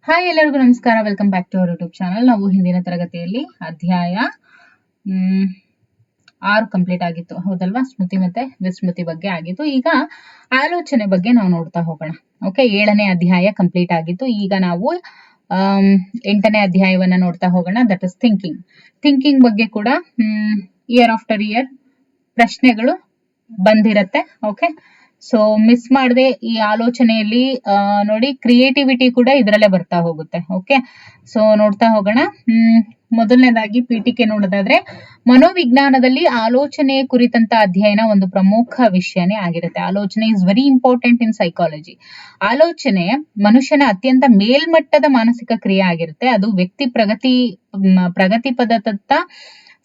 Hi, ಎಲ್ಲರಿಗೂ ನಮಸ್ಕಾರ. Welcome back to our YouTube channel. ನಾವು ಹಿಂದಿನ ತರಗತಿಯಲ್ಲಿ ಅಧ್ಯಾಯ 6 ಕಂಪ್ಲೀಟ್ ಆಗಿತ್ತು, ಹೌದಲ್ವಾ? ಸ್ಮೃತಿ ಮತ್ತೆ ವಿಸ್ಮೃತಿ ಬಗ್ಗೆ ಆಗಿತ್ತು. ಈಗ ಆಲೋಚನೆ ಬಗ್ಗೆ ನಾವು ನೋಡ್ತಾ ಹೋಗೋಣ. ಓಕೆ, 7ನೇ ಅಧ್ಯಾಯ ಕಂಪ್ಲೀಟ್ ಆಗಿತ್ತು. ಈಗ ನಾವು 8ನೇ ಅಧ್ಯಾಯವನ್ನ ನೋಡ್ತಾ ಹೋಗೋಣ. ದಟ್ ಇಸ್ ಥಿಂಕಿಂಗ್ ಬಗ್ಗೆ ಕೂಡ ಇಯರ್ ಆಫ್ಟರ್ ಇಯರ್ ಪ್ರಶ್ನೆಗಳು ಬಂದಿರತ್ತೆ. ಓಕೆ, ಸೊ ಮಿಸ್ ಮಾಡದೆ ಈ ಆಲೋಚನೆಯಲ್ಲಿ ನೋಡಿ, ಕ್ರಿಯೇಟಿವಿಟಿ ಕೂಡ ಇದರಲ್ಲೇ ಬರ್ತಾ ಹೋಗುತ್ತೆ. ಓಕೆ, ಸೊ ನೋಡ್ತಾ ಹೋಗೋಣ. ಮೊದಲನೇದಾಗಿ ಪೀಠಿಕೆ ನೋಡೋದಾದ್ರೆ, ಮನೋವಿಜ್ಞಾನದಲ್ಲಿ ಆಲೋಚನೆ ಕುರಿತಂತ ಅಧ್ಯಯನ ಒಂದು ಪ್ರಮುಖ ವಿಷಯನೇ ಆಗಿರುತ್ತೆ. ಆಲೋಚನೆ is very important in psychology. ಆಲೋಚನೆ ಮನುಷ್ಯನ ಅತ್ಯಂತ ಮೇಲ್ಮಟ್ಟದ ಮಾನಸಿಕ ಕ್ರಿಯೆ ಆಗಿರುತ್ತೆ. ಅದು ವ್ಯಕ್ತಿ ಪ್ರಗತಿ ಪದದತ್ತ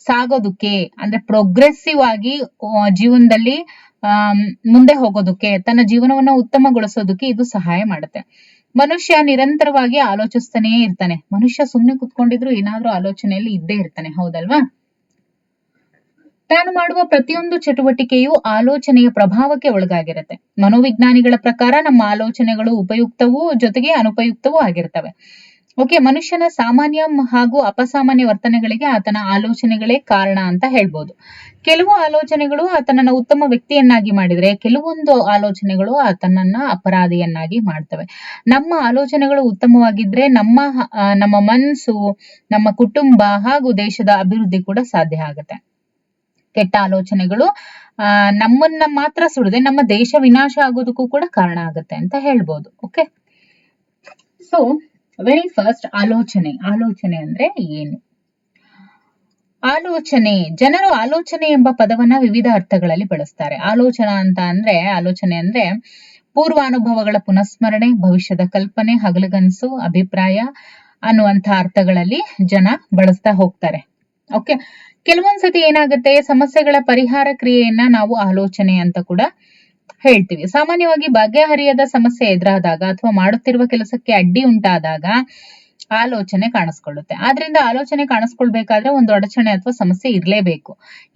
ಸಾಗೋದಕ್ಕೆ, ಅಂದ್ರೆ ಪ್ರೋಗ್ರೆಸಿವ್ ಆಗಿ ಜೀವನದಲ್ಲಿ ಮುಂದೆ ಹೋಗೋದಕ್ಕೆ, ತನ್ನ ಜೀವನವನ್ನ ಉತ್ತಮಗೊಳಿಸೋದಕ್ಕೆ ಇದು ಸಹಾಯ ಮಾಡುತ್ತೆ. ಮನುಷ್ಯ ನಿರಂತರವಾಗಿ ಆಲೋಚಿಸ್ತಾನೇ ಇರ್ತಾನೆ. ಮನುಷ್ಯ ಸುಮ್ನೆ ಕುತ್ಕೊಂಡಿದ್ರು ಏನಾದ್ರೂ ಆಲೋಚನೆಯಲ್ಲಿ ಇದ್ದೇ ಇರ್ತಾನೆ, ಹೌದಲ್ವಾ? ತಾನು ಮಾಡುವ ಪ್ರತಿಯೊಂದು ಚಟುವಟಿಕೆಯು ಆಲೋಚನೆಯ ಪ್ರಭಾವಕ್ಕೆ ಒಳಗಾಗಿರುತ್ತೆ. ಮನೋವಿಜ್ಞಾನಿಗಳ ಪ್ರಕಾರ ನಮ್ಮ ಆಲೋಚನೆಗಳು ಉಪಯುಕ್ತವೂ ಜೊತೆಗೆ ಅನುಪಯುಕ್ತವೂ ಆಗಿರ್ತವೆ. ಓಕೆ, ಮನುಷ್ಯನ ಸಾಮಾನ್ಯ ಹಾಗೂ ಅಪಸಾಮಾನ್ಯ ವರ್ತನೆಗಳಿಗೆ ಆತನ ಆಲೋಚನೆಗಳೇ ಕಾರಣ ಅಂತ ಹೇಳ್ಬೋದು. ಕೆಲವು ಆಲೋಚನೆಗಳು ಆತನನ್ನ ಉತ್ತಮ ವ್ಯಕ್ತಿಯನ್ನಾಗಿ ಮಾಡಿದ್ರೆ, ಕೆಲವೊಂದು ಆಲೋಚನೆಗಳು ಆತನನ್ನ ಅಪರಾಧಿಯನ್ನಾಗಿ ಮಾಡ್ತವೆ. ನಮ್ಮ ಆಲೋಚನೆಗಳು ಉತ್ತಮವಾಗಿದ್ರೆ ನಮ್ಮ ಮನಸ್ಸು, ನಮ್ಮ ಕುಟುಂಬ ಹಾಗೂ ದೇಶದ ಅಭಿವೃದ್ಧಿ ಕೂಡ ಸಾಧ್ಯ ಆಗುತ್ತೆ. ಕೆಟ್ಟ ಆಲೋಚನೆಗಳು ನಮ್ಮನ್ನ ಮಾತ್ರ ಸುಡದೆ ನಮ್ಮ ದೇಶ ವಿನಾಶ ಆಗೋದಕ್ಕೂ ಕೂಡ ಕಾರಣ ಆಗುತ್ತೆ ಅಂತ ಹೇಳ್ಬೋದು. ಓಕೆ, ಸೊ ವೆರಿ ಫಸ್ಟ್ ಆಲೋಚನೆ ಅಂದ್ರೆ ಏನು? ಜನರು ಆಲೋಚನೆ ಎಂಬ ಪದವನ್ನ ವಿವಿಧ ಅರ್ಥಗಳಲ್ಲಿ ಬಳಸ್ತಾರೆ. ಆಲೋಚನೆ ಅಂದ್ರೆ ಪೂರ್ವಾನುಭವಗಳ ಪುನಸ್ಮರಣೆ, ಭವಿಷ್ಯದ ಕಲ್ಪನೆ, ಹಗಲುಗನಸು, ಅಭಿಪ್ರಾಯ ಅನ್ನುವಂಥ ಅರ್ಥಗಳಲ್ಲಿ ಜನ ಬಳಸ್ತಾ ಹೋಗ್ತಾರೆ. ಓಕೆ, ಕೆಲವೊಂದ್ಸತಿ ಏನಾಗುತ್ತೆ, ಸಮಸ್ಯೆಗಳ ಪರಿಹಾರ ಕ್ರಿಯೆಯನ್ನ ನಾವು ಆಲೋಚನೆ ಅಂತ ಕೂಡ ಹೇಳ್ತೀವಿ. ಸಾಮಾನ್ಯವಾಗಿ ಬಗೆಹರಿಯದ ಸಮಸ್ಯೆ ಎದುರಾದಾಗ ಅಥವಾ ಮಾಡುತ್ತಿರುವ ಕೆಲಸಕ್ಕೆ ಅಡ್ಡಿ ಉಂಟಾದಾಗ ಆಲೋಚನೆ ಕಾಣಿಸ್ಕೊಳ್ಳುತ್ತೆ. ಆದ್ರಿಂದ ಆಲೋಚನೆ ಕಾಣಿಸ್ಕೊಳ್ಬೇಕಾದ್ರೆ ಒಂದು ಅಡಚಣೆ ಅಥವಾ ಸಮಸ್ಯೆ ಇರಲೇಬೇಕು.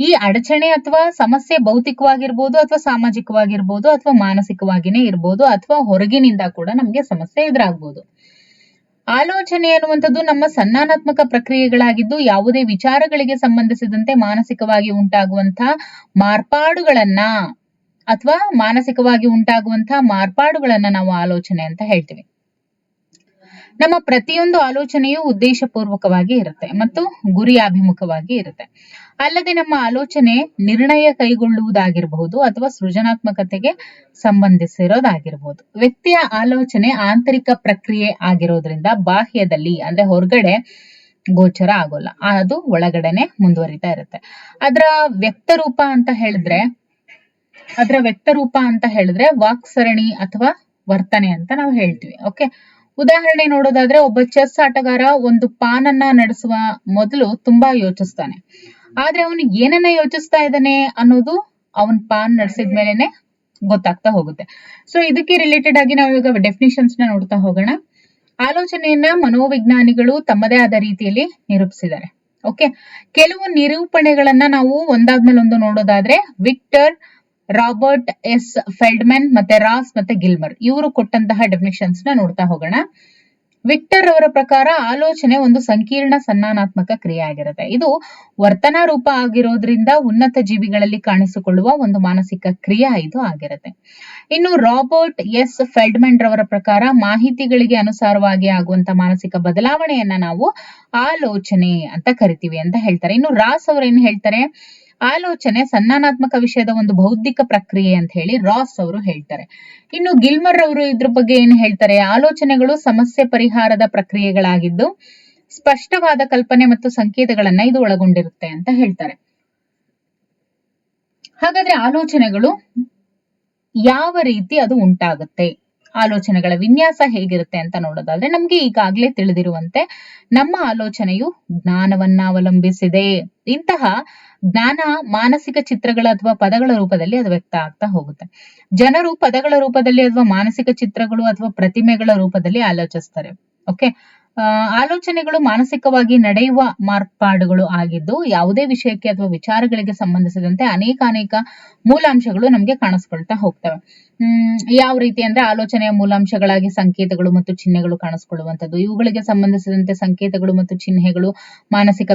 ಈ ಅಡಚಣೆ ಅಥವಾ ಸಮಸ್ಯೆ ಭೌತಿಕವಾಗಿರ್ಬೋದು, ಅಥವಾ ಸಾಮಾಜಿಕವಾಗಿರ್ಬೋದು, ಅಥವಾ ಮಾನಸಿಕವಾಗಿನೇ ಇರ್ಬೋದು, ಅಥವಾ ಹೊರಗಿನಿಂದ ಕೂಡ ನಮ್ಗೆ ಸಮಸ್ಯೆ ಎದುರಾಗ್ಬೋದು. ಆಲೋಚನೆ ಅನ್ನುವಂಥದ್ದು ನಮ್ಮ ಸಂಜ್ಞಾನಾತ್ಮಕ ಪ್ರಕ್ರಿಯೆಗಳಾಗಿದ್ದು, ಯಾವುದೇ ವಿಚಾರಗಳಿಗೆ ಸಂಬಂಧಿಸಿದಂತೆ ಮಾನಸಿಕವಾಗಿ ಉಂಟಾಗುವಂತಹ ಮಾರ್ಪಾಡುಗಳನ್ನ ನಾವು ಆಲೋಚನೆ ಅಂತ ಹೇಳ್ತೀವಿ. ನಮ್ಮ ಪ್ರತಿಯೊಂದು ಆಲೋಚನೆಯು ಉದ್ದೇಶಪೂರ್ವಕವಾಗಿ ಇರುತ್ತೆ ಮತ್ತು ಗುರಿಯಾಭಿಮುಖವಾಗಿ ಇರುತ್ತೆ. ಅಲ್ಲದೆ ನಮ್ಮ ಆಲೋಚನೆ ನಿರ್ಣಯ ಕೈಗೊಳ್ಳುವುದಾಗಿರಬಹುದು ಅಥವಾ ಸೃಜನಾತ್ಮಕತೆಗೆ ಸಂಬಂಧಿಸಿರೋದಾಗಿರ್ಬೋದು. ವ್ಯಕ್ತಿಯ ಆಲೋಚನೆ ಆಂತರಿಕ ಪ್ರಕ್ರಿಯೆ ಆಗಿರೋದ್ರಿಂದ ಬಾಹ್ಯದಲ್ಲಿ ಅಂದ್ರೆ ಹೊರಗಡೆ ಗೋಚರ ಆಗೋಲ್ಲ, ಅದು ಒಳಗಡೆನೆ ಮುಂದುವರಿತಾ ಇರುತ್ತೆ. ಅದರ ವ್ಯಕ್ತ ರೂಪ ಅಂತ ಹೇಳಿದ್ರೆ ವಾಕ್ಸರಣಿ ಅಥವಾ ವರ್ತನೆ ಅಂತ ನಾವು ಹೇಳ್ತೀವಿ. ಓಕೆ, ಉದಾಹರಣೆ ನೋಡೋದಾದ್ರೆ, ಒಬ್ಬ ಚೆಸ್ ಆಟಗಾರ ಒಂದು ಪಾನನ್ನ ನಡೆಸುವ ಮೊದಲು ತುಂಬಾ ಯೋಚಿಸ್ತಾನೆ. ಆದ್ರೆ ಅವನು ಏನನ್ನ ಯೋಚಿಸ್ತಾ ಇದ್ದಾನೆ ಅನ್ನೋದು ಅವನ್ ಪಾನ್ ನಡೆಸಿದ್ಮೇಲೆನೆ ಗೊತ್ತಾಗ್ತಾ ಹೋಗುತ್ತೆ. ಸೊ ಇದಕ್ಕೆ ರಿಲೇಟೆಡ್ ಆಗಿ ನಾವು ಈಗ ಡೆಫಿನಿಷನ್ಸ್ ನ ನೋಡ್ತಾ ಹೋಗೋಣ. ಆಲೋಚನೆಯನ್ನ ಮನೋವಿಜ್ಞಾನಿಗಳು ತಮ್ಮದೇ ಆದ ರೀತಿಯಲ್ಲಿ ನಿರೂಪಿಸಿದ್ದಾರೆ. ಓಕೆ, ಕೆಲವು ನಿರೂಪಣೆಗಳನ್ನ ನಾವು ಒಂದಾದ್ಮೇಲೆ ಒಂದು ನೋಡೋದಾದ್ರೆ, ವಿಕ್ಟರ್, ರಾಬರ್ಟ್ ಎಸ್ ಫೆಲ್ಡ್ಮನ್, ಮತ್ತೆ ರಾಸ್ ಮತ್ತೆ ಗಿಲ್ಮರ್ ಇವರು ಕೊಟ್ಟಂತಹ ಡೆಫಿನಿಷನ್ಸ್ ನ ನೋಡ್ತಾ ಹೋಗೋಣ. ವಿಕ್ಟರ್ ಅವರ ಪ್ರಕಾರ ಆಲೋಚನೆ ಒಂದು ಸಂಕೀರ್ಣ ಸಂಜ್ಞಾನಾತ್ಮಕ ಕ್ರಿಯೆ ಆಗಿರುತ್ತೆ. ಇದು ವರ್ತನಾ ರೂಪ ಆಗಿರೋದ್ರಿಂದ ಉನ್ನತ ಜೀವಿಗಳಲ್ಲಿ ಕಾಣಿಸಿಕೊಳ್ಳುವ ಒಂದು ಮಾನಸಿಕ ಕ್ರಿಯೆ ಇದು ಆಗಿರುತ್ತೆ. ಇನ್ನು ರಾಬರ್ಟ್ ಎಸ್ ಫೆಲ್ಡ್ಮನ್ ರವರ ಪ್ರಕಾರ ಮಾಹಿತಿಗಳಿಗೆ ಅನುಸಾರವಾಗಿ ಆಗುವಂತ ಮಾನಸಿಕ ಬದಲಾವಣೆಯನ್ನ ನಾವು ಆಲೋಚನೆ ಅಂತ ಕರಿತೀವಿ ಅಂತ ಹೇಳ್ತಾರೆ. ಇನ್ನು ರಾಸ್ ಅವರು ಏನ್ ಹೇಳ್ತಾರೆ, ಆಲೋಚನೆ ಸಂಜ್ಞಾನಾತ್ಮಕ ವಿಷಯದ ಒಂದು ಬೌದ್ಧಿಕ ಪ್ರಕ್ರಿಯೆ ಅಂತ ಹೇಳಿ ರಾಸ್ ಅವರು ಹೇಳ್ತಾರೆ. ಇನ್ನು ಗಿಲ್ಮರ್ ಅವರು ಇದ್ರ ಬಗ್ಗೆ ಏನ್ ಹೇಳ್ತಾರೆ, ಆಲೋಚನೆಗಳು ಸಮಸ್ಯೆ ಪರಿಹಾರದ ಪ್ರಕ್ರಿಯೆಗಳಾಗಿದ್ದು ಸ್ಪಷ್ಟವಾದ ಕಲ್ಪನೆ ಮತ್ತು ಸಂಕೇತಗಳನ್ನ ಇದು ಒಳಗೊಂಡಿರುತ್ತೆ ಅಂತ ಹೇಳ್ತಾರೆ. ಹಾಗಾದ್ರೆ ಆಲೋಚನೆಗಳು ಯಾವ ರೀತಿ ಅದು ಉಂಟಾಗುತ್ತೆ, ಆಲೋಚನೆಗಳ ವಿನ್ಯಾಸ ಹೇಗಿರುತ್ತೆ ಅಂತ ನೋಡೋದಾದ್ರೆ, ನಮ್ಗೆ ಈಗಾಗಲೇ ತಿಳಿದಿರುವಂತೆ ನಮ್ಮ ಆಲೋಚನೆಯು ಜ್ಞಾನವನ್ನ ಅವಲಂಬಿಸಿದೆ. ಇಂತಹ ಜ್ಞಾನ ಮಾನಸಿಕ ಚಿತ್ರಗಳ ಅಥವಾ ಪದಗಳ ರೂಪದಲ್ಲಿ ಅದು ವ್ಯಕ್ತ ಆಗ್ತಾ ಹೋಗುತ್ತೆ. ಜನರು ಪದಗಳ ರೂಪದಲ್ಲಿ ಅಥವಾ ಮಾನಸಿಕ ಚಿತ್ರಗಳು ಅಥವಾ ಪ್ರತಿಮೆಗಳ ರೂಪದಲ್ಲಿ ಆಲೋಚಿಸ್ತಾರೆ. ಓಕೆ, ಆಲೋಚನೆಗಳು ಮಾನಸಿಕವಾಗಿ ನಡೆಯುವ ಮಾರ್ಪಾಡುಗಳು ಆಗಿದ್ದು ಯಾವುದೇ ವಿಷಯಕ್ಕೆ ಅಥವಾ ವಿಚಾರಗಳಿಗೆ ಸಂಬಂಧಿಸಿದಂತೆ ಅನೇಕ ಮೂಲಾಂಶಗಳು ನಮಗೆ ಕಾಣಿಸ್ಕೊಳ್ತಾ ಹೋಗ್ತವೆ. ಯಾವ ರೀತಿ ಅಂದ್ರೆ ಆಲೋಚನೆಯ ಮೂಲಾಂಶಗಳಾಗಿ ಸಂಕೇತಗಳು ಮತ್ತು ಚಿಹ್ನೆಗಳು ಕಾಣಿಸ್ಕೊಳ್ಳುವಂಥದ್ದು. ಇವುಗಳಿಗೆ ಸಂಬಂಧಿಸಿದಂತೆ ಸಂಕೇತಗಳು ಮತ್ತು ಚಿಹ್ನೆಗಳು, ಮಾನಸಿಕ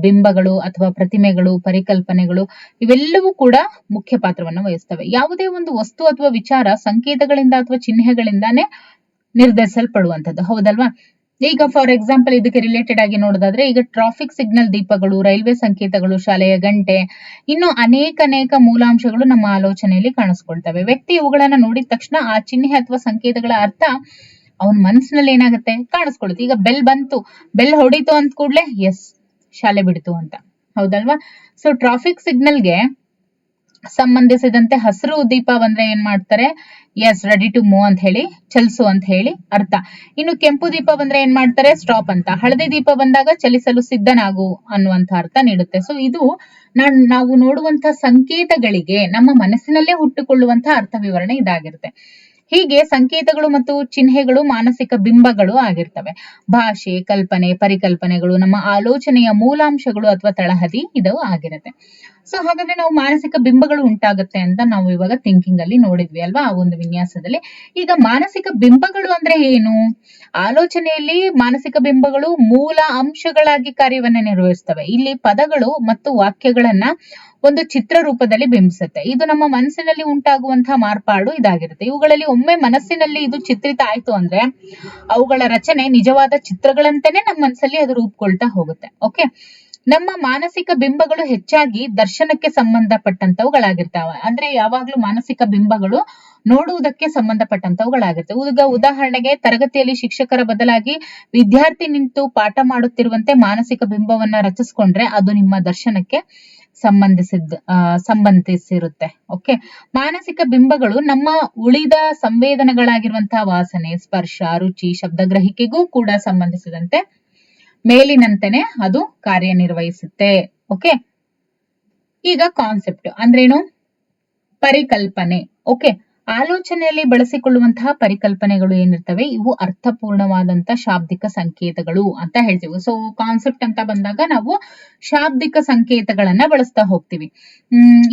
ಬಿಂಬಗಳು ಅಥವಾ ಪ್ರತಿಮೆಗಳು, ಪರಿಕಲ್ಪನೆಗಳು ಇವೆಲ್ಲವೂ ಕೂಡ ಮುಖ್ಯ ಪಾತ್ರವನ್ನು ವಹಿಸ್ತವೆ. ಯಾವುದೇ ಒಂದು ವಸ್ತು ಅಥವಾ ವಿಚಾರ ಸಂಕೇತಗಳಿಂದ ಅಥವಾ ಚಿಹ್ನೆಗಳಿಂದಾನೇ ನಿರ್ಧರಿಸಲ್ಪಡುವಂಥದ್ದು, ಹೌದಲ್ವಾ? ಈಗ ಫಾರ್ ಎಕ್ಸಾಂಪಲ್ ಇದಕ್ಕೆ ರಿಲೇಟೆಡ್ ಆಗಿ ನೋಡೋದಾದ್ರೆ, ಈಗ ಟ್ರಾಫಿಕ್ ಸಿಗ್ನಲ್ ದೀಪಗಳು, ರೈಲ್ವೆ ಸಂಕೇತಗಳು, ಶಾಲೆಯ ಗಂಟೆ, ಇನ್ನು ಅನೇಕ ಮೂಲಾಂಶಗಳು ನಮ್ಮ ಆಲೋಚನೆಯಲ್ಲಿ ಕಾಣಿಸ್ಕೊಳ್ತವೆ. ವ್ಯಕ್ತಿ ಇವುಗಳನ್ನ ನೋಡಿದ ತಕ್ಷಣ ಆ ಚಿಹ್ನೆ ಅಥವಾ ಸಂಕೇತಗಳ ಅರ್ಥ ಅವನ ಮನಸ್ಸಿನಲ್ಲಿ ಏನಾಗುತ್ತೆ, ಕಾಣಿಸ್ಕೊಳ್ಳುತ್ತೆ. ಈಗ ಬೆಲ್ ಬಂತು, ಬೆಲ್ ಹೊಡಿತು ಅಂತ ಕೂಡ್ಲೆ ಎಸ್ ಶಾಲೆ ಬಿಡ್ತು ಅಂತ, ಹೌದಲ್ವಾ? ಸೊ ಟ್ರಾಫಿಕ್ ಸಿಗ್ನಲ್ಗೆ ಸಂಬಂಧಿಸಿದಂತೆ ಹಸಿರು ದೀಪ ಬಂದ್ರೆ ಏನ್ ಮಾಡ್ತಾರೆ, ಎಸ್ ರೆಡಿ ಟು ಮೂವ್ ಅಂತ ಹೇಳಿ, ಚಲಿಸು ಅಂತ ಹೇಳಿ ಅರ್ಥ. ಇನ್ನು ಕೆಂಪು ದೀಪ ಬಂದ್ರೆ ಏನ್ ಮಾಡ್ತಾರೆ, ಸ್ಟಾಪ್ ಅಂತ. ಹಳದಿ ದೀಪ ಬಂದಾಗ ಚಲಿಸಲು ಸಿದ್ಧನಾಗು ಅನ್ನುವಂತ ಅರ್ಥ ನೀಡುತ್ತೆ. ಸೊ ಇದು ನಾವು ನೋಡುವಂತ ಸಂಕೇತಗಳಿಗೆ ನಮ್ಮ ಮನಸ್ಸಿನಲ್ಲೇ ಹುಟ್ಟುಕೊಳ್ಳುವಂತ ಅರ್ಥ ವಿವರಣೆ ಇದಾಗಿರುತ್ತೆ. ಹೀಗೆ ಸಂಕೇತಗಳು ಮತ್ತು ಚಿಹ್ನೆಗಳು ಮಾನಸಿಕ ಬಿಂಬಗಳು ಆಗಿರ್ತವೆ. ಭಾಷೆ, ಕಲ್ಪನೆ, ಪರಿಕಲ್ಪನೆಗಳು ನಮ್ಮ ಆಲೋಚನೆಯ ಮೂಲಾಂಶಗಳು ಅಥವಾ ತಳಹದಿ ಇದು ಆಗಿರುತ್ತೆ. ಸೊ ಹಾಗಾದ್ರೆ ನಾವು ಮಾನಸಿಕ ಬಿಂಬಗಳು ಉಂಟಾಗುತ್ತೆ ಅಂತ ನಾವು ಇವಾಗ ಥಿಂಕಿಂಗ್ ಅಲ್ಲಿ ನೋಡಿದ್ವಿ ಅಲ್ವಾ, ಆ ಒಂದು ವಿನ್ಯಾಸದಲ್ಲಿ. ಈಗ ಮಾನಸಿಕ ಬಿಂಬಗಳು ಅಂದ್ರೆ ಏನು? ಆಲೋಚನೆಯಲ್ಲಿ ಮಾನಸಿಕ ಬಿಂಬಗಳು ಮೂಲ ಅಂಶಗಳಾಗಿ ಕಾರ್ಯವನ್ನ ನಿರ್ವಹಿಸ್ತವೆ. ಇಲ್ಲಿ ಪದಗಳು ಮತ್ತು ವಾಕ್ಯಗಳನ್ನ ಒಂದು ಚಿತ್ರ ರೂಪದಲ್ಲಿ ಬಿಂಬಿಸುತ್ತೆ. ಇದು ನಮ್ಮ ಮನಸ್ಸಿನಲ್ಲಿ ಉಂಟಾಗುವಂತಹ ಮಾರ್ಪಾಡು ಇದಾಗಿರುತ್ತೆ. ಇವುಗಳಲ್ಲಿ ಒಮ್ಮೆ ಮನಸ್ಸಿನಲ್ಲಿ ಇದು ಚಿತ್ರಿತ ಆಯ್ತು ಅಂದ್ರೆ ಅವುಗಳ ರಚನೆ ನಿಜವಾದ ಚಿತ್ರಗಳಂತೆನೆ ನಮ್ಮ ಮನಸ್ಸಲ್ಲಿ ಅದು ರೂಪುಗೊಳ್ತಾ ಹೋಗುತ್ತೆ. ಓಕೆ, ನಮ್ಮ ಮಾನಸಿಕ ಬಿಂಬಗಳು ಹೆಚ್ಚಾಗಿ ದರ್ಶನಕ್ಕೆ ಸಂಬಂಧಪಟ್ಟಂತವುಗಳಾಗಿರ್ತಾವೆ. ಅಂದ್ರೆ ಯಾವಾಗ್ಲೂ ಮಾನಸಿಕ ಬಿಂಬಗಳು ನೋಡುವುದಕ್ಕೆ ಸಂಬಂಧಪಟ್ಟಂತವುಗಳಾಗಿರ್ತವೆ. ಉದಾಹರಣೆಗೆ ತರಗತಿಯಲ್ಲಿ ಶಿಕ್ಷಕರ ಬದಲಾಗಿ ವಿದ್ಯಾರ್ಥಿ ನಿಂತು ಪಾಠ ಮಾಡುತ್ತಿರುವಂತೆ ಮಾನಸಿಕ ಬಿಂಬವನ್ನ ರಚಿಸ್ಕೊಂಡ್ರೆ ಅದು ನಿಮ್ಮ ದರ್ಶನಕ್ಕೆ ಸಂಬಂಧಿಸಿರುತ್ತೆ. ಓಕೆ, ಮಾನಸಿಕ ಬಿಂಬಗಳು ನಮ್ಮ ಉಳಿದ ಸಂವೇದನೆಗಳಾಗಿರುವಂತಹ ವಾಸನೆ, ಸ್ಪರ್ಶ, ರುಚಿ, ಶಬ್ದಗ್ರಹಿಕೆಗೂ ಕೂಡ ಸಂಬಂಧಿಸಿದಂತೆ ಮೇಲಿನಂತೆನೆ ಅದು ಕಾರ್ಯನಿರ್ವಹಿಸುತ್ತೆ. ಓಕೆ, ಈಗ ಕಾನ್ಸೆಪ್ಟ್ ಅಂದ್ರೇನು? ಪರಿಕಲ್ಪನೆ. ಓಕೆ, ಆಲೋಚನೆಯಲ್ಲಿ ಬಳಸಿಕೊಳ್ಳುವಂತಹ ಪರಿಕಲ್ಪನೆಗಳು ಏನಿರ್ತವೆ ಇವು ಅರ್ಥಪೂರ್ಣವಾದಂತ ಶಾಬ್ದಿಕ ಸಂಕೇತಗಳು ಅಂತ ಹೇಳ್ತೀವಿ. ಸೊ ಕಾನ್ಸೆಪ್ಟ್ ಅಂತ ಬಂದಾಗ ನಾವು ಶಾಬ್ದಿಕ ಸಂಕೇತಗಳನ್ನ ಬಳಸ್ತಾ ಹೋಗ್ತೀವಿ.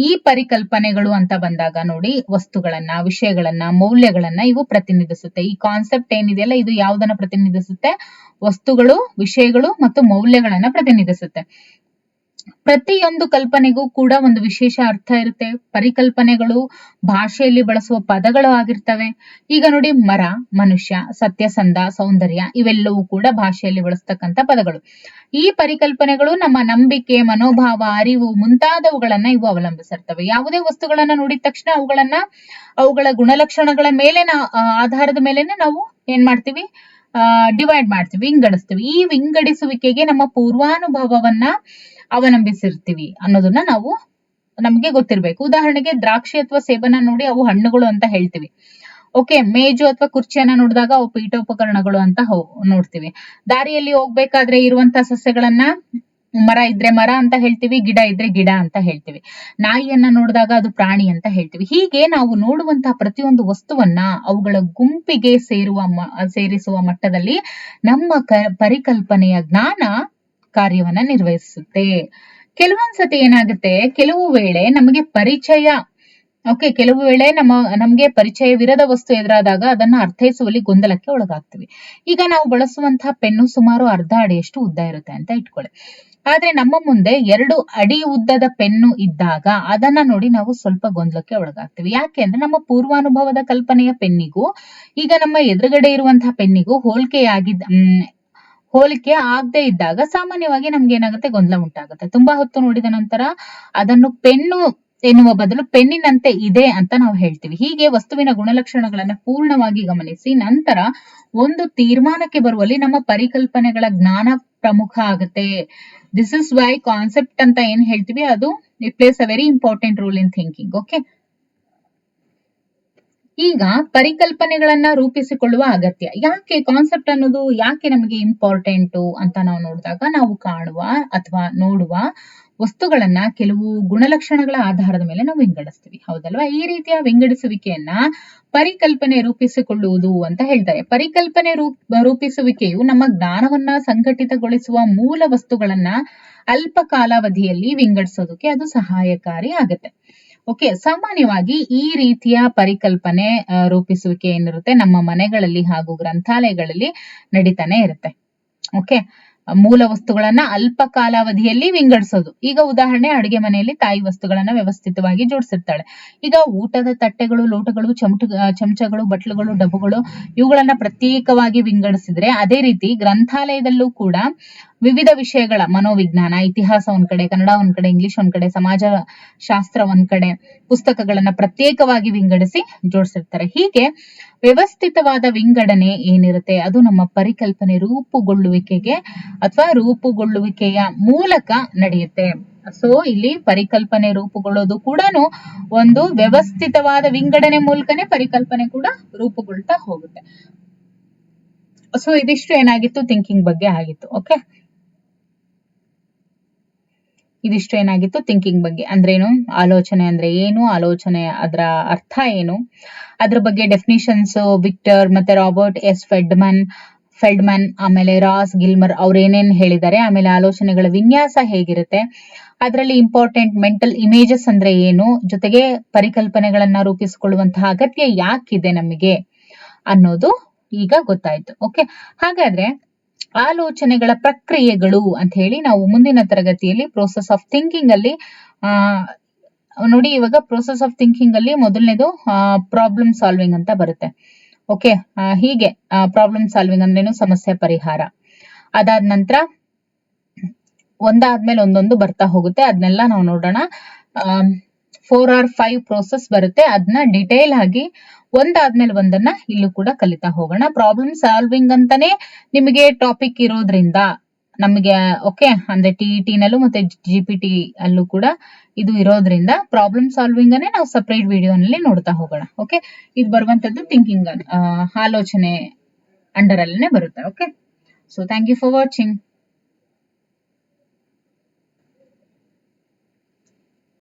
ಈ ಪರಿಕಲ್ಪನೆಗಳು ಅಂತ ಬಂದಾಗ ನೋಡಿ, ವಸ್ತುಗಳನ್ನ, ವಿಷಯಗಳನ್ನ, ಮೌಲ್ಯಗಳನ್ನ ಇವು ಪ್ರತಿನಿಧಿಸುತ್ತೆ. ಈ ಕಾನ್ಸೆಪ್ಟ್ ಏನಿದೆಯಲ್ಲ ಇದು ಯಾವುದನ್ನ ಪ್ರತಿನಿಧಿಸುತ್ತೆ? ವಸ್ತುಗಳು, ವಿಷಯಗಳು ಮತ್ತು ಮೌಲ್ಯಗಳನ್ನ ಪ್ರತಿನಿಧಿಸುತ್ತೆ. ಪ್ರತಿಯೊಂದು ಕಲ್ಪನೆಗೂ ಕೂಡ ಒಂದು ವಿಶೇಷ ಅರ್ಥ ಇರುತ್ತೆ. ಪರಿಕಲ್ಪನೆಗಳು ಭಾಷೆಯಲ್ಲಿ ಬಳಸುವ ಪದಗಳು ಆಗಿರ್ತವೆ. ಈಗ ನೋಡಿ, ಮರ, ಮನುಷ್ಯ, ಸತ್ಯಸಂಧ, ಸೌಂದರ್ಯ ಇವೆಲ್ಲವೂ ಕೂಡ ಭಾಷೆಯಲ್ಲಿ ಬಳಸ್ತಕ್ಕಂಥ ಪದಗಳು. ಈ ಪರಿಕಲ್ಪನೆಗಳು ನಮ್ಮ ನಂಬಿಕೆ, ಮನೋಭಾವ, ಅರಿವು ಮುಂತಾದವುಗಳನ್ನ ಇವು ಅವಲಂಬಿಸಿರ್ತವೆ. ಯಾವುದೇ ವಸ್ತುಗಳನ್ನ ನೋಡಿದ ತಕ್ಷಣ ಅವುಗಳ ಗುಣಲಕ್ಷಣಗಳ ಮೇಲೆ ಆಧಾರದ ಮೇಲೆನೆ ನಾವು ಏನ್ ಮಾಡ್ತೀವಿ, ಡಿವೈಡ್ ಮಾಡ್ತೀವಿ, ವಿಂಗಡಿಸ್ತೀವಿ. ಈ ವಿಂಗಡಿಸುವಿಕೆಗೆ ನಮ್ಮ ಪೂರ್ವಾನುಭವವನ್ನ ಅವಲಂಬಿಸಿರ್ತೀವಿ ಅನ್ನೋದನ್ನ ನಮ್ಗೆ ಗೊತ್ತಿರ್ಬೇಕು. ಉದಾಹರಣೆಗೆ ದ್ರಾಕ್ಷಿ ಅಥವಾ ಸೇಬನ್ನ ನೋಡಿ ಅವು ಹಣ್ಣುಗಳು ಅಂತ ಹೇಳ್ತೀವಿ. ಓಕೆ, ಮೇಜು ಅಥವಾ ಕುರ್ಚಿಯನ್ನ ನೋಡಿದಾಗ ಅವು ಪೀಠೋಪಕರಣಗಳು ಅಂತ ನೋಡ್ತೀವಿ. ದಾರಿಯಲ್ಲಿ ಹೋಗ್ಬೇಕಾದ್ರೆ ಇರುವಂತಹ ಸಸ್ಯಗಳನ್ನ ಮರ ಇದ್ರೆ ಮರ ಅಂತ ಹೇಳ್ತೀವಿ, ಗಿಡ ಇದ್ರೆ ಗಿಡ ಅಂತ ಹೇಳ್ತೀವಿ. ನಾಯಿಯನ್ನ ನೋಡಿದಾಗ ಅದು ಪ್ರಾಣಿ ಅಂತ ಹೇಳ್ತೀವಿ. ಹೀಗೆ ನಾವು ನೋಡುವಂತಹ ಪ್ರತಿಯೊಂದು ವಸ್ತುವನ್ನ ಅವುಗಳ ಗುಂಪಿಗೆ ಸೇರಿಸುವ ಮಟ್ಟದಲ್ಲಿ ನಮ್ಮ ಪರಿಕಲ್ಪನೆಯ ಜ್ಞಾನ ಕಾರ್ಯವನ್ನ ನಿರ್ವಹಿಸುತ್ತೆ. ಕೆಲವೊಂದ್ಸತಿ ಏನಾಗುತ್ತೆ, ಕೆಲವು ವೇಳೆ ನಮಗೆ ನಮ್ಗೆ ಪರಿಚಯವಿರದ ವಸ್ತು ಎದುರಾದಾಗ ಅದನ್ನ ಅರ್ಥೈಸುವಲ್ಲಿ ಗೊಂದಲಕ್ಕೆ ಒಳಗಾಗ್ತೀವಿ. ಈಗ ನಾವು ಬಳಸುವಂತಹ ಪೆನ್ನು ಸುಮಾರು ಅರ್ಧ ಅಡಿಯಷ್ಟು ಉದ್ದ ಇರುತ್ತೆ ಅಂತ ಇಟ್ಕೊಳ್ಳಿ. ಆದ್ರೆ ನಮ್ಮ ಮುಂದೆ 2 ಅಡಿ ಉದ್ದದ ಪೆನ್ನು ಇದ್ದಾಗ ಅದನ್ನ ನೋಡಿ ನಾವು ಸ್ವಲ್ಪ ಗೊಂದಲಕ್ಕೆ ಒಳಗಾಗ್ತೀವಿ. ಯಾಕೆ ಅಂದ್ರೆ ನಮ್ಮ ಪೂರ್ವಾನುಭವದ ಕಲ್ಪನೆಯ ಪೆನ್ನಿಗೂ ಈಗ ನಮ್ಮ ಎದುರುಗಡೆ ಇರುವಂತಹ ಪೆನ್ನಿಗೂ ಹೋಲಿಕೆ ಆಗದೆ ಇದ್ದಾಗ ಸಾಮಾನ್ಯವಾಗಿ ನಮ್ಗೆ ಏನಾಗುತ್ತೆ, ಗೊಂದಲ ಉಂಟಾಗುತ್ತೆ. ತುಂಬಾ ಹೊತ್ತು ನೋಡಿದ ನಂತರ ಅದನ್ನು ಪೆನ್ನು ಎನ್ನುವ ಬದಲು ಪೆನ್ನಿನಂತೆ ಇದೆ ಅಂತ ನಾವು ಹೇಳ್ತೀವಿ. ಹೀಗೆ ವಸ್ತುವಿನ ಗುಣಲಕ್ಷಣಗಳನ್ನ ಪೂರ್ಣವಾಗಿ ಗಮನಿಸಿ ನಂತರ ಒಂದು ತೀರ್ಮಾನಕ್ಕೆ ಬರುವಲ್ಲಿ ನಮ್ಮ ಪರಿಕಲ್ಪನೆಗಳ ಜ್ಞಾನ ಪ್ರಮುಖ ಆಗುತ್ತೆ. ದಿಸ್ ಇಸ್ ವೈ ಕಾನ್ಸೆಪ್ಟ್ ಅಂತ ಏನ್ ಹೇಳ್ತೀವಿ ಅದು it place a very important role in thinking. Okay, ಈಗ ಪರಿಕಲ್ಪನೆಗಳನ್ನ ರೂಪಿಸಿಕೊಳ್ಳುವ ಅಗತ್ಯ ಯಾಕೆ, ಕಾನ್ಸೆಪ್ಟ್ ಅನ್ನೋದು ಯಾಕೆ ನಮಗೆ ಇಂಪಾರ್ಟೆಂಟ್ ಅಂತ ನಾವು ನೋಡಿದಾಗ ನಾವು ಕಾಣುವ ಅಥವಾ ನೋಡುವ ವಸ್ತುಗಳನ್ನ ಕೆಲವು ಗುಣಲಕ್ಷಣಗಳ ಆಧಾರದ ಮೇಲೆ ನಾವು ವಿಂಗಡಿಸ್ತೀವಿ, ಹೌದಲ್ವಾ? ಈ ರೀತಿಯ ವಿಂಗಡಿಸುವಿಕೆಯನ್ನ ಪರಿಕಲ್ಪನೆ ರೂಪಿಸಿಕೊಳ್ಳುವುದು ಅಂತ ಹೇಳ್ತಾರೆ. ಪರಿಕಲ್ಪನೆ ರೂಪಿಸುವಿಕೆಯು ನಮ್ಮ ಜ್ಞಾನವನ್ನ ಸಂಘಟಿತಗೊಳಿಸುವ ಮೂಲ ವಸ್ತುಗಳನ್ನ ಅಲ್ಪ ಕಾಲಾವಧಿಯಲ್ಲಿ ವಿಂಗಡಿಸೋದಕ್ಕೆ ಅದು ಸಹಾಯಕಾರಿ ಆಗುತ್ತೆ. ಓಕೆ, ಸಾಮಾನ್ಯವಾಗಿ ಈ ರೀತಿಯ ಪರಿಕಲ್ಪನೆ ರೂಪಿಸುವಿಕೆ ಏನಿರುತ್ತೆ ನಮ್ಮ ಮನೆಗಳಲ್ಲಿ ಹಾಗೂ ಗ್ರಂಥಾಲಯಗಳಲ್ಲಿ ನಡೀತಾನೆ ಇರುತ್ತೆ. ಓಕೆ, ಮೂಲ ವಸ್ತುಗಳನ್ನ ಅಲ್ಪ ಕಾಲಾವಧಿಯಲ್ಲಿ ವಿಂಗಡಿಸೋದು. ಈಗ ಉದಾಹರಣೆ, ಅಡುಗೆ ಮನೆಯಲ್ಲಿ ತಾಯಿ ವಸ್ತುಗಳನ್ನ ವ್ಯವಸ್ಥಿತವಾಗಿ ಜೋಡಿಸಿರ್ತಾಳೆ. ಈಗ ಊಟದ ತಟ್ಟೆಗಳು, ಲೋಟಗಳು, ಚಮಚಗಳು, ಬಟ್ಲುಗಳು, ಡಬ್ಬುಗಳು ಇವುಗಳನ್ನ ಪ್ರತ್ಯೇಕವಾಗಿ ವಿಂಗಡಿಸಿದ್ರೆ, ಅದೇ ರೀತಿ ಗ್ರಂಥಾಲಯದಲ್ಲೂ ಕೂಡ ವಿವಿಧ ವಿಷಯಗಳ ಮನೋವಿಜ್ಞಾನ, ಇತಿಹಾಸ ಒಂದ್ ಕಡೆ, ಕನ್ನಡ ಒಂದ್ ಕಡೆ, ಇಂಗ್ಲಿಷ್ ಒಂದ್ ಕಡೆ, ಸಮಾಜ ಶಾಸ್ತ್ರ ಒಂದ್ ಕಡೆ ಪುಸ್ತಕಗಳನ್ನ ಪ್ರತ್ಯೇಕವಾಗಿ ವಿಂಗಡಿಸಿ ಜೋಡಿಸಿರ್ತಾರೆ. ಹೀಗೆ ವ್ಯವಸ್ಥಿತವಾದ ವಿಂಗಡಣೆ ಏನಿರುತ್ತೆ ಅದು ನಮ್ಮ ಪರಿಕಲ್ಪನೆ ರೂಪುಗೊಳ್ಳುವಿಕೆಗೆ ಅಥವಾ ರೂಪುಗೊಳ್ಳುವಿಕೆಯ ಮೂಲಕ ನಡೆಯುತ್ತೆ. ಸೊ ಇಲ್ಲಿ ಪರಿಕಲ್ಪನೆ ರೂಪುಗೊಳ್ಳೋದು ಕೂಡ ಒಂದು ವ್ಯವಸ್ಥಿತವಾದ ವಿಂಗಡಣೆ ಮೂಲಕನೇ ಪರಿಕಲ್ಪನೆ ಕೂಡ ರೂಪುಗೊಳ್ತಾ ಹೋಗುತ್ತೆ. ಸೊ ಇದಿಷ್ಟು ಏನಾಗಿತ್ತು, ಥಿಂಕಿಂಗ್ ಬಗ್ಗೆ ಆಗಿತ್ತು. ಓಕೆ, ಇದಿಷ್ಟು ಏನಾಗಿತ್ತು, ಥಿಂಕಿಂಗ್ ಬಗ್ಗೆ. ಅಂದ್ರೇನು, ಆಲೋಚನೆ ಅಂದ್ರೆ ಏನು, ಆಲೋಚನೆ ಅದರ ಅರ್ಥ ಏನು, ಅದ್ರ ಬಗ್ಗೆ ಡೆಫಿನಿಷನ್ಸ್ ವಿಕ್ಟರ್ ಮತ್ತೆ ರಾಬರ್ಟ್ ಎಸ್ ಫೆಲ್ಡ್ಮನ್ ಆಮೇಲೆ ರಾಸ್ ಗಿಲ್ಮರ್ ಅವ್ರು ಏನೇನ್ ಹೇಳಿದ್ದಾರೆ, ಆಮೇಲೆ ಆಲೋಚನೆಗಳ ವಿನ್ಯಾಸ ಹೇಗಿರುತ್ತೆ, ಅದರಲ್ಲಿ ಇಂಪಾರ್ಟೆಂಟ್ ಮೆಂಟಲ್ ಇಮೇಜಸ್ ಅಂದ್ರೆ ಏನು, ಜೊತೆಗೆ ಪರಿಕಲ್ಪನೆಗಳನ್ನ ರೂಪಿಸಿಕೊಳ್ಳುವಂತಹ ಅಗತ್ಯ ಯಾಕಿದೆ ನಮಗೆ ಅನ್ನೋದು ಈಗ ಗೊತ್ತಾಯ್ತು. ಓಕೆ, ಹಾಗಾದ್ರೆ ಆಲೋಚನೆಗಳ ಪ್ರಕ್ರಿಯೆಗಳು ಅಂತ ಹೇಳಿ ನಾವು ಮುಂದಿನ ತರಗತಿಯಲ್ಲಿ ಪ್ರೋಸೆಸ್ ಆಫ್ ಥಿಂಕಿಂಗ್ ಅಲ್ಲಿ ನೋಡಿ. ಇವಾಗ ಪ್ರೋಸೆಸ್ ಆಫ್ ಥಿಂಕಿಂಗ್ ಅಲ್ಲಿ ಮೊದಲನೇದು ಪ್ರಾಬ್ಲಮ್ ಸಾಲ್ವಿಂಗ್ ಅಂತ ಬರುತ್ತೆ. ಓಕೆ, ಹೀಗೆ ಪ್ರಾಬ್ಲಮ್ ಸಾಲ್ವಿಂಗ್ ಅಂದ್ರೇನು, ಸಮಸ್ಯೆ ಪರಿಹಾರ. ಅದಾದ ನಂತರ ಒಂದಾದ್ಮೇಲೆ ಒಂದೊಂದು ಬರ್ತಾ ಹೋಗುತ್ತೆ, ಅದನ್ನೆಲ್ಲ ನಾವು ನೋಡೋಣ. 4 or 5 ಪ್ರೋಸೆಸ್ ಬರುತ್ತೆ, ಅದನ್ನ ಡಿಟೇಲ್ ಆಗಿ ಒಂದಾದ್ಮೇಲೆ ಒಂದನ್ನ ಇಲ್ಲೂ ಕೂಡ ಕಲಿತಾ ಹೋಗೋಣ. ಪ್ರಾಬ್ಲಮ್ ಸಾಲ್ವಿಂಗ್ ಅಂತಾನೆ ನಿಮಗೆ ಟಾಪಿಕ್ ಇರೋದ್ರಿಂದ ನಮಗೆ, ಓಕೆ, ಅಂದ್ರೆ TET ನಲ್ಲೂ ಮತ್ತೆ GPT ಅಲ್ಲೂ ಕೂಡ ಇದು ಇರೋದ್ರಿಂದ ಪ್ರಾಬ್ಲಮ್ ಸಾಲ್ವಿಂಗ್ ಅನ್ನೇ ನಾವು ಸಪರೇಟ್ ವಿಡಿಯೋನಲ್ಲಿ ನೋಡ್ತಾ ಹೋಗೋಣ. ಓಕೆ, ಇದು ಬರುವಂತದ್ದು ಥಿಂಕಿಂಗ್ ಆಲೋಚನೆ ಅಂಡರ್ ಅಲ್ಲೇ ಬರುತ್ತೆ. Okay, so thank you for watching.